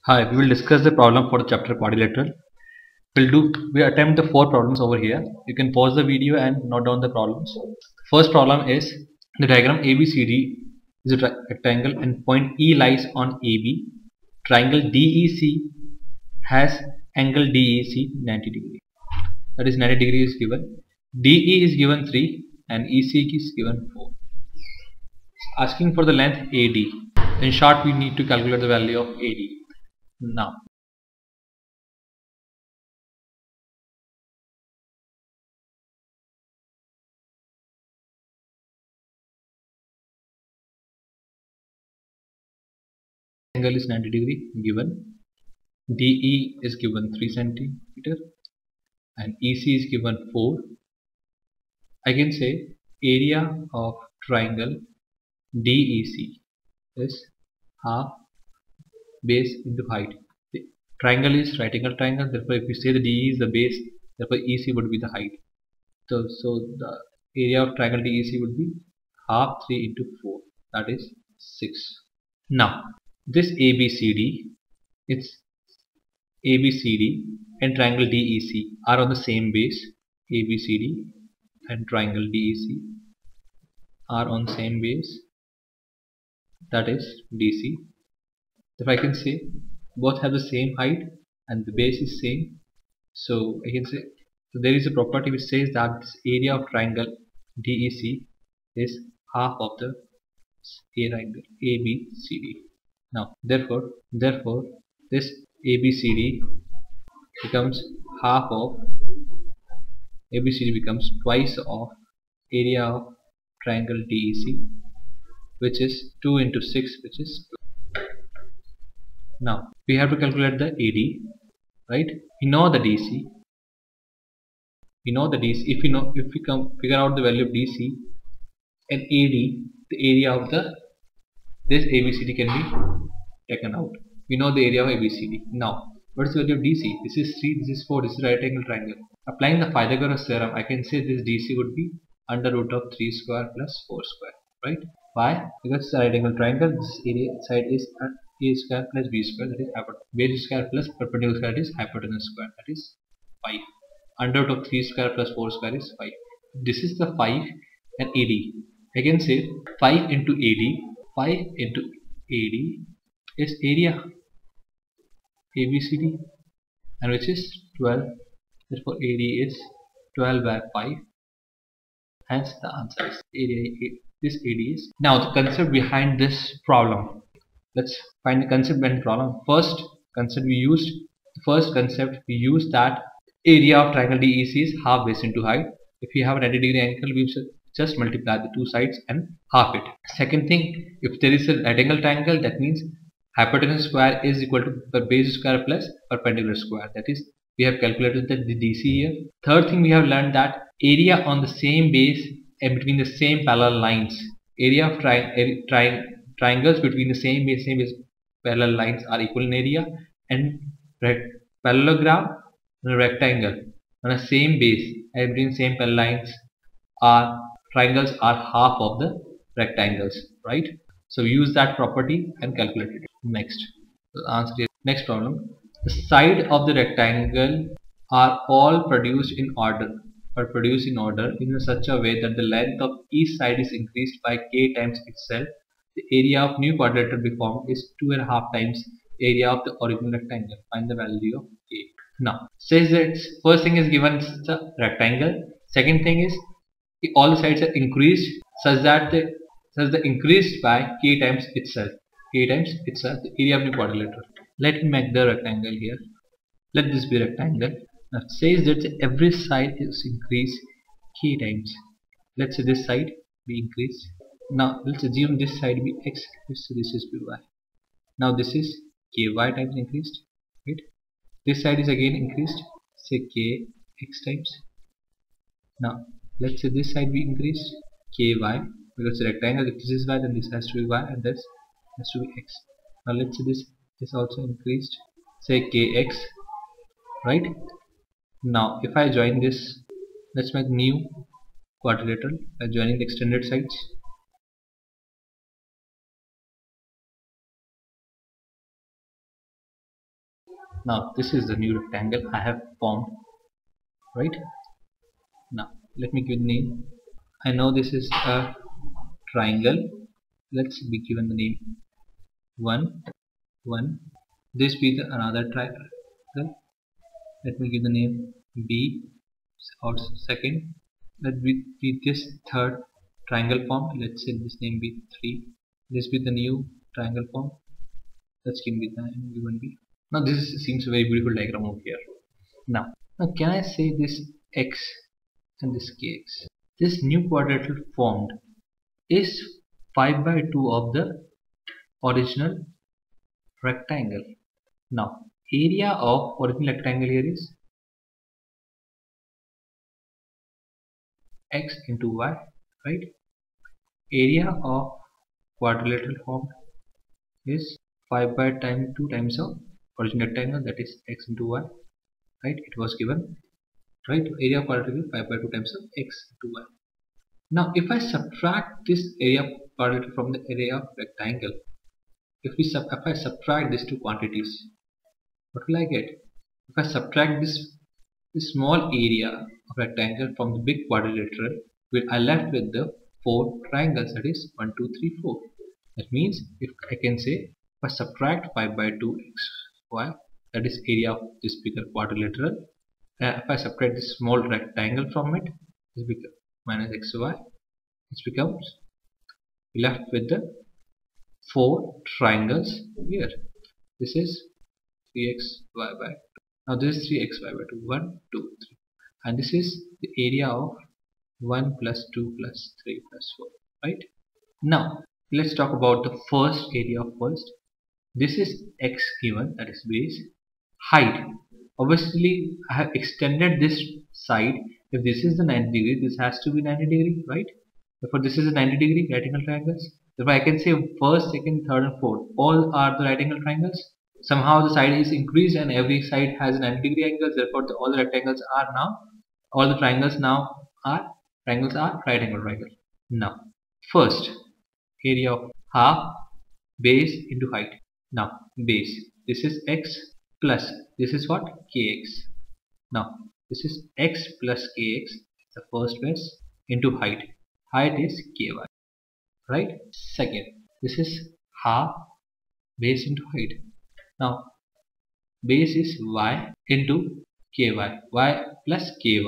Hi, we will discuss the problem for the chapter quadrilateral. We'll attempt the 4 problems over here. You can pause the video and note down the problems. First problem is the diagram ABCD is a rectangle and point E lies on AB. Triangle DEC has angle DEC 90 degree. That is 90 degree is given. DE is given 3 and EC is given 4. Asking for the length AD. In short, we need to calculate the value of AD. Now, angle is 90 degree given. DE is given 3 centimeter and EC is given 4. I can say area of triangle DEC is half base into height. The triangle is right angle triangle, therefore if we say the DE is the base, therefore EC would be the height. So the area of triangle DEC would be half 3 into 4, that is 6. Now this ABCD, it's ABCD and triangle DEC are on the same base. ABCD and triangle DEC are on same base, that is DC. If I can say both have the same height and the base is same, so I can say so there is a property which says that this area of triangle DEC is half of the triangle ABCD. Now therefore this ABCD becomes half of ABCD becomes twice of area of triangle DEC, which is 2 into 6, which is 2. Now we have to calculate the AD, right? We know the DC. If we figure out the value of DC and AD, the area of this ABCD can be taken out. We know the area of ABCD. Now what is the value of DC? This is 3, this is 4, this is right angle triangle. Applying the Pythagoras theorem, I can say this DC would be under root of 3 square plus 4 square, right? Why? Because it's a right angle triangle, this area side is a square plus b square, that is base square plus perpendicular square, that is hypotenuse square, that is 5. Under root of 3 square plus 4 square is 5. This is the 5 and AD. I can say 5 into AD is area ABCD, and which is 12. Therefore AD is 12 by 5. Hence the answer is area. This AD is. Now the concept behind this problem. Let's find the concept behind the problem. First concept we used that area of triangle DEC is half base into height. If you have a 90 degree angle, we should just multiply the two sides and half it. Second thing, if there is a right angle triangle, that means hypotenuse square is equal to the base square plus perpendicular square. That is, we have calculated the DC here. Third thing, we have learned that area on the same base and between the same parallel lines, area of triangles between the same base parallel lines are equal in area, and parallelogram and rectangle on the same base and between same parallel lines are triangles are half of the rectangles, right? So we use that property and calculate it. Next, the answer is next problem. The side of the rectangle are all produced in order in such a way that the length of each side is increased by k times itself. The area of new quadrilateral be formed is 2.5 times area of the original rectangle. Find the value of k. Now says that first thing is given the rectangle. Second thing is all the sides are increased such that the increased by k times itself. The area of the quadrilateral. Let me make the rectangle here. Let this be rectangle. Now it says that every side is increased k times. Let's say this side be increased. Now let's assume this side be x. This is be y. Now this is ky times increased. Right? This side is again increased. Say k x times. Now let's say this side be increased ky, because the rectangle, if this is y, then this has to be y and this has to be x. Now let's say this is also increased, say kx, right? Now if I join this, let's make new quadrilateral by joining the extended sides. Now this is the new rectangle I have formed, right? Now let me give the name. I know this is a triangle. Let's be given the name 1 1. This be the another triangle. Let me give the name B, or second. Let be this third triangle form. Let's say this name be 3. This be the new triangle form. Let's give me the given B. Now this seems a very beautiful diagram over here. Now can I say this x and this kx? This new quadrilateral formed is 5 by 2 of the original rectangle. Now area of original rectangle here is x into y, right? Area of quadrilateral formed is 5 by 2 times of original rectangle, that is x into y, right? It was given, right? Area of quadrilateral 5 by 2 times of x into y. Now if I subtract this area of quadrilateral from the area of rectangle, if I subtract these two quantities, what will I get? If I subtract this small area of rectangle from the big quadrilateral, I left with the 4 triangles, that is 1 2 3 4. That means if I can say, if I subtract 5 by 2 x y, that is area of this bigger quadrilateral, if I subtract this small rectangle from it, this becomes minus xy. This becomes left with the 4 triangles here. This is 3xy by 2. Now this is 3xy by 2, 1 2 3, and this is the area of 1 plus 2 plus 3 plus 4, right? Now let's talk about the first area first. This is x given, that is base. Height, obviously I have extended this side. If this is the 90 degree, this has to be 90 degree, right? Therefore this is a 90 degree right angle triangles. Therefore I can say first, second, third and fourth all are the right angle triangles. Somehow the side is increased and every side has 90 degree angles. Therefore all the rectangles are now, all the triangles now are right angle triangle. Now first, area of half base into height. Now base, this is x plus this is what, kx. Now this is x plus kx, the first base, into height. Height is ky, right? Second, this is half base into height. Now base is y into ky, y plus ky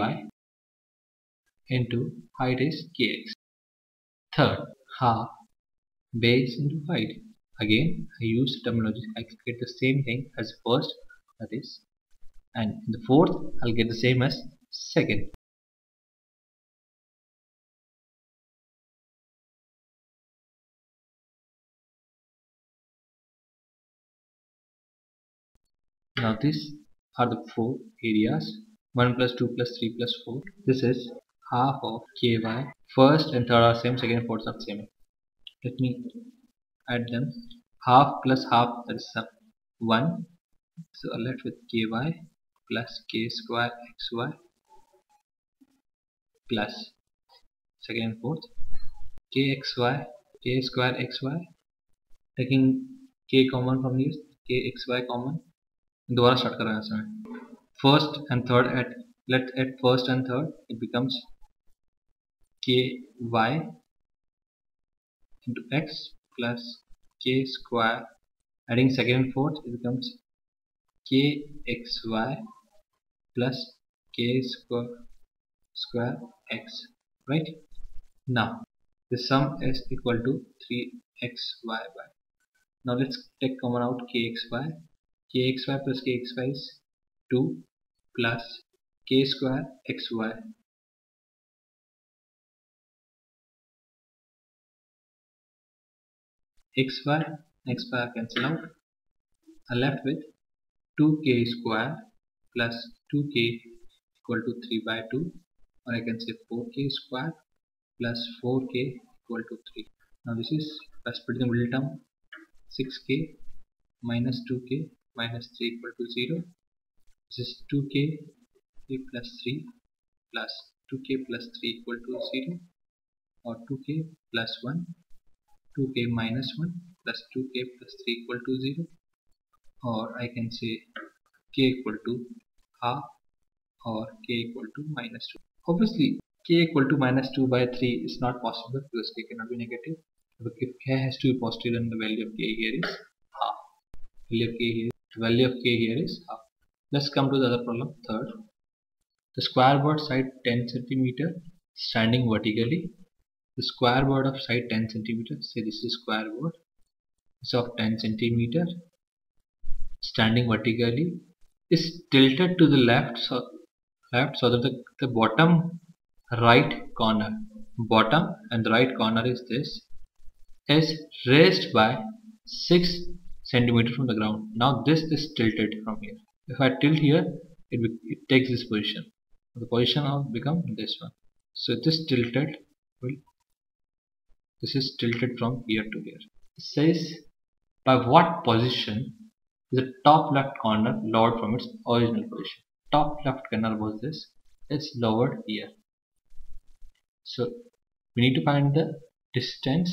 into height is kx. Third, half base into height. Again I use terminology, I get the same thing as first, that is, and in the fourth I'll get the same as second. Now these are the 4 areas, 1 plus 2 plus 3 plus 4. This is half of ky. First and third are same, second and fourth are same. Let me add them. Half plus half, that is 1. So I left with ky plus k square xy plus second and fourth kxy, k square xy, taking k common from these, kxy common. दोबारा start कर रहे हैं इसमें. First and third, at first and third it becomes ky into x plus k square. Adding second and fourth, it becomes kxy plus k square x, right? Now the sum is equal to 3xy. Now let's take common out kxy. Kxy plus kxy is 2 plus k square xy. xy cancel out. I left with 2k square plus 2k equal to 3 by 2, or I can say 4k square plus 4k equal to 3. Now this is, let's put in the middle term, 6k minus 2k minus 3 equal to 0. This is 2k plus 3 plus 2k plus 3 equal to 0, or 2k plus 1, 2k minus 1 plus 2k plus 3 equal to 0, or I can say k equal to half or k equal to minus 2. Obviously k equal to minus 2 by 3 is not possible because k cannot be negative. But if k has to be positive, then the value of k here is half. Value of k here is half. Let's come to the other problem. Third, the square board side 10 centimeter standing vertically. The square board of side 10 centimeter. Say this is square board. It's of 10 centimeter standing vertically is tilted to the left so that the bottom right corner and the right corner is raised by 6 centimeter from the ground. Now this is tilted from here. If I tilt here, it takes this position. The position of become this one. So this is tilted from here to here. It says by what position is the top left corner lowered from its original position. Top left corner was this. It's lowered here. So we need to find the distance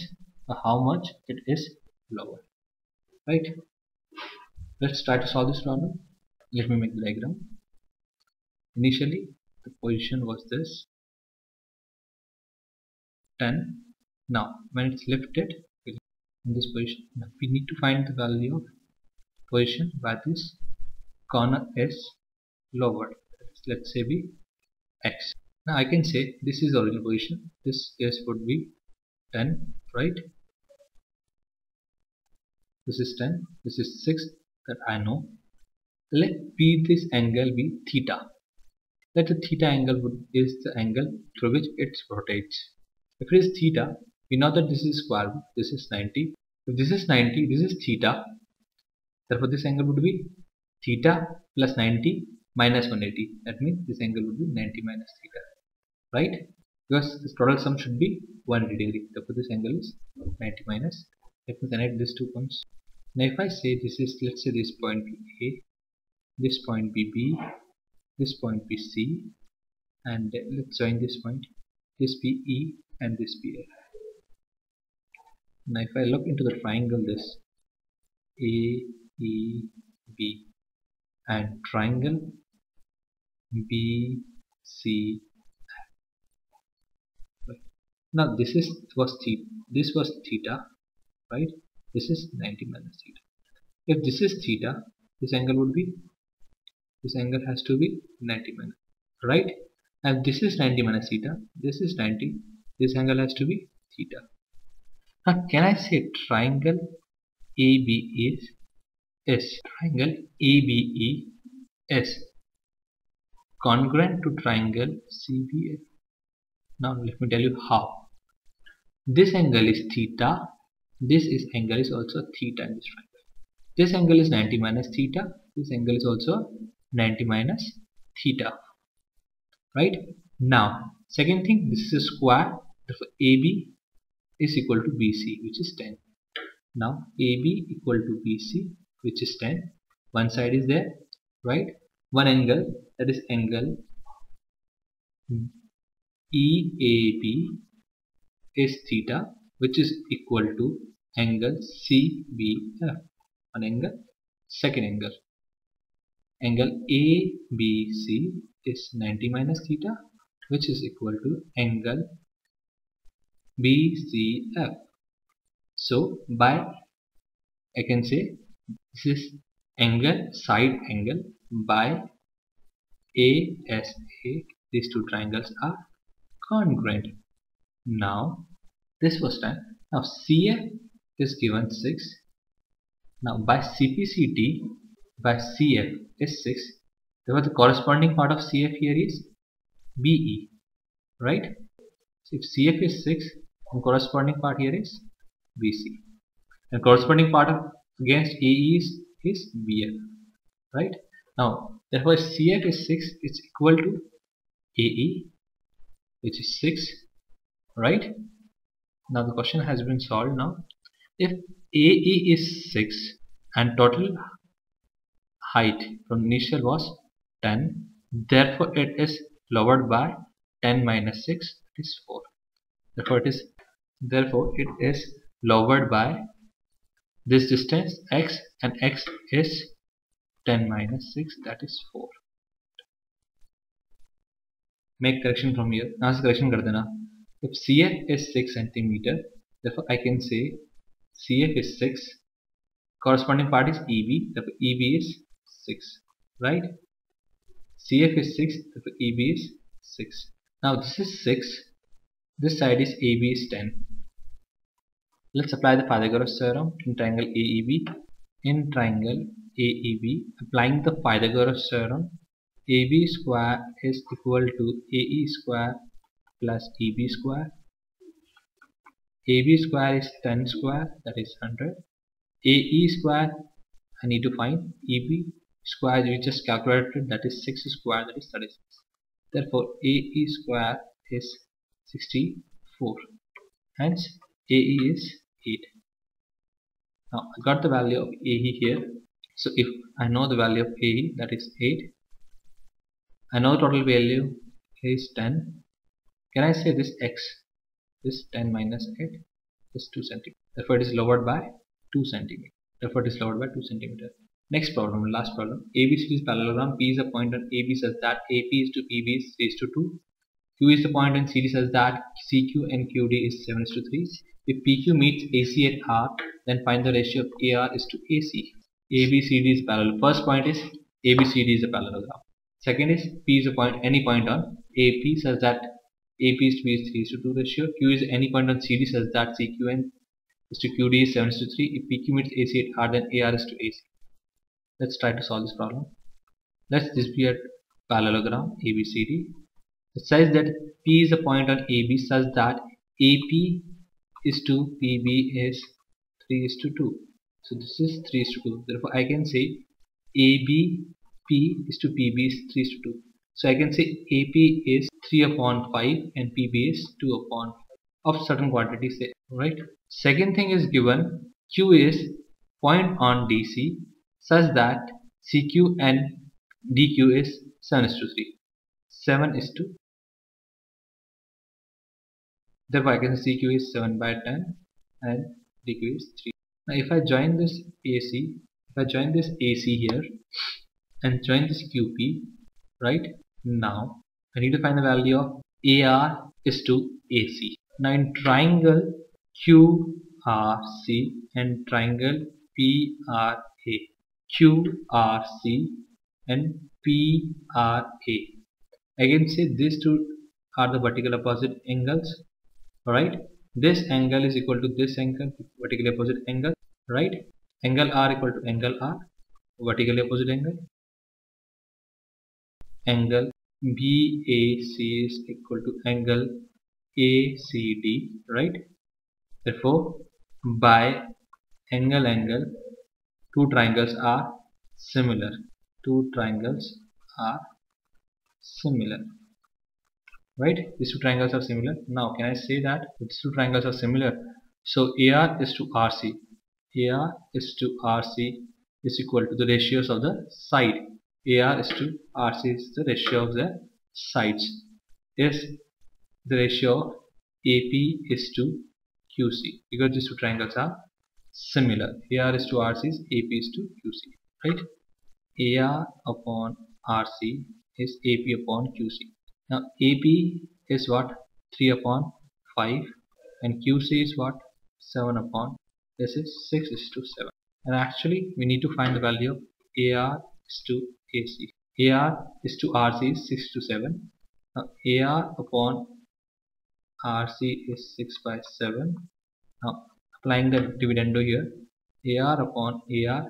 of how much it is lowered. Right? Let's try to solve this problem. Let me make the diagram. Initially the position was this 10. Now when it's lifted in this position, we need to find the value of position where this corner is lowered. Let's say be x. Now I can say this is the original position. This is would be 10, right? This is 10. This is 6 that I know. Let this angle be theta. Let the theta angle is the angle through which it rotates. If it is theta, we know that this is square root. This is 90. If this is 90, this is theta. Therefore, this angle would be theta plus 90 minus 180. That means this angle would be 90 minus theta, right? Because this total sum should be 180 degree. Therefore, this angle is 90 minus. Let me connect these 2 points. Now, if I say this is, let's say this point be A, this point be B, this point be C, and let's join this point. This be E and this be A. Now, if I look into the triangle, this A, E, B, and triangle B, C. Now this was theta, right? This is 90 minus theta. If this is theta, this angle has to be 90 minus, right? And this is 90 minus theta. This is 90. This angle has to be theta. Now can I say triangle ABE is congruent to triangle CBA? Now let me tell you how. This angle is theta. This angle is also theta in this triangle. This angle is 90 minus theta. This angle is also 90 minus theta. Right? Now, second thing, this is a square. Therefore, AB is equal to BC, which is 10. Now, AB equal to BC, which is 10. One side is there, right? One angle, that is angle EAB is theta, which is equal to angle CBF. One angle, second angle. Angle ABC is 90 minus theta, which is equal to angle BCF. So I can say this is side angle by ASA. These two triangles are congruent. Now this was done. Now CF is given 6. Now by CPCT by CF is 6. Therefore the corresponding part of CF here is BE, right? So if CF is 6, then corresponding part here is BC, and corresponding part of against AE is BF, right? Now therefore CF is 6, it's equal to AE, which is 6, right? Now the question has been solved. Now if AE is 6 and total height from initial was 10, therefore it is lowered by 10 minus 6, is 4. Therefore it is lowered by this distance x, and x is 10 minus 6, that is 4. Make correction from here. Now correction kar dena. If CF is 6 centimeter, therefore I can say CF is 6. Corresponding part is EB, therefore EB is 6. Right? CF is 6, therefore EB is 6. Now this is 6. This side is AB is 10. Let's apply the Pythagoras theorem in triangle AEB. In triangle AEB, applying the Pythagoras theorem, AB square is equal to AE square plus EB square. AB square is 10 square, that is 100. AE square, I need to find. EB square we just calculated, that is 6 square, that is 36. Therefore AE square is 64. Hence AE is 8. Now I got the value of AE here. So if I know the value of AE, that is 8. I know total value is 10. Can I say this x, this 10 minus 8 is 2 centimeter. Therefore it is lowered by 2 centimeter. Therefore it is lowered by 2 centimeter. Next problem, last problem. ABCD is parallelogram. P is a point on AB such that AP is to PB is 3:2. Q is the point on CD such that CQ and QD is 7:3. If PQ meets AC at R, then find the ratio of AR is to AC. ABCD is parallel. First point is ABCD is a parallelogram. Second is P is a point, any point on AP such that AP is to be 3:2 ratio. Q is any point on CD such that CQ and is to QD is 7:3. If PQ meets AC at R, then AR is to AC. Let's try to solve this problem. Let this be a parallelogram ABCD. It says that P is a point on AB such that AP is to PB is 3:2. So this is 3:2. Therefore I can say ABP is to PB is 3:2. So I can say AP is 3/5 and PB is 2/5 of certain quantity, say, right? Second thing is given Q is point on DC such that CQ and DQ is 7:3. 7:2. Therefore I can say CQ is 7/10 and DQ is 3. Now if I join this AC, here and join this QP, right? Now I need to find the value of AR is to AC. Now in triangle QRC and triangle PRA, QRC and PRA, I can say these two are the vertical opposite angles. Alright, this angle is equal to this angle, vertically opposite angle, right? Angle R equal to angle R, vertically opposite angle. Angle BAC is equal to angle ACD, right? Therefore by angle, two triangles are similar. Right? These two triangles are similar. Now can I say that these two triangles are similar? So AR is to RC. AR is to RC is equal to the ratios of the side. AR is to RC is the ratio of the sides. Is the ratio of AP is to QC, because these two triangles are similar. AR is to RC is AP is to QC. Right? AR upon RC is AP upon QC. Now AP is what? 3/5 and QC is what? 7/. This is 6:7. And actually we need to find the value of AR is to AC. AR is to RC is 6:7. Now AR upon RC is 6/7. Now applying the dividendo here, AR upon AR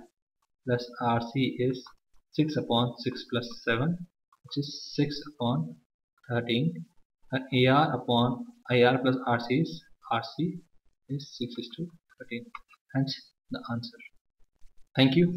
plus RC is 6/6 plus 7, which is 6/13. And AR upon IR plus RC is 6:13. Hence the answer. Thank you.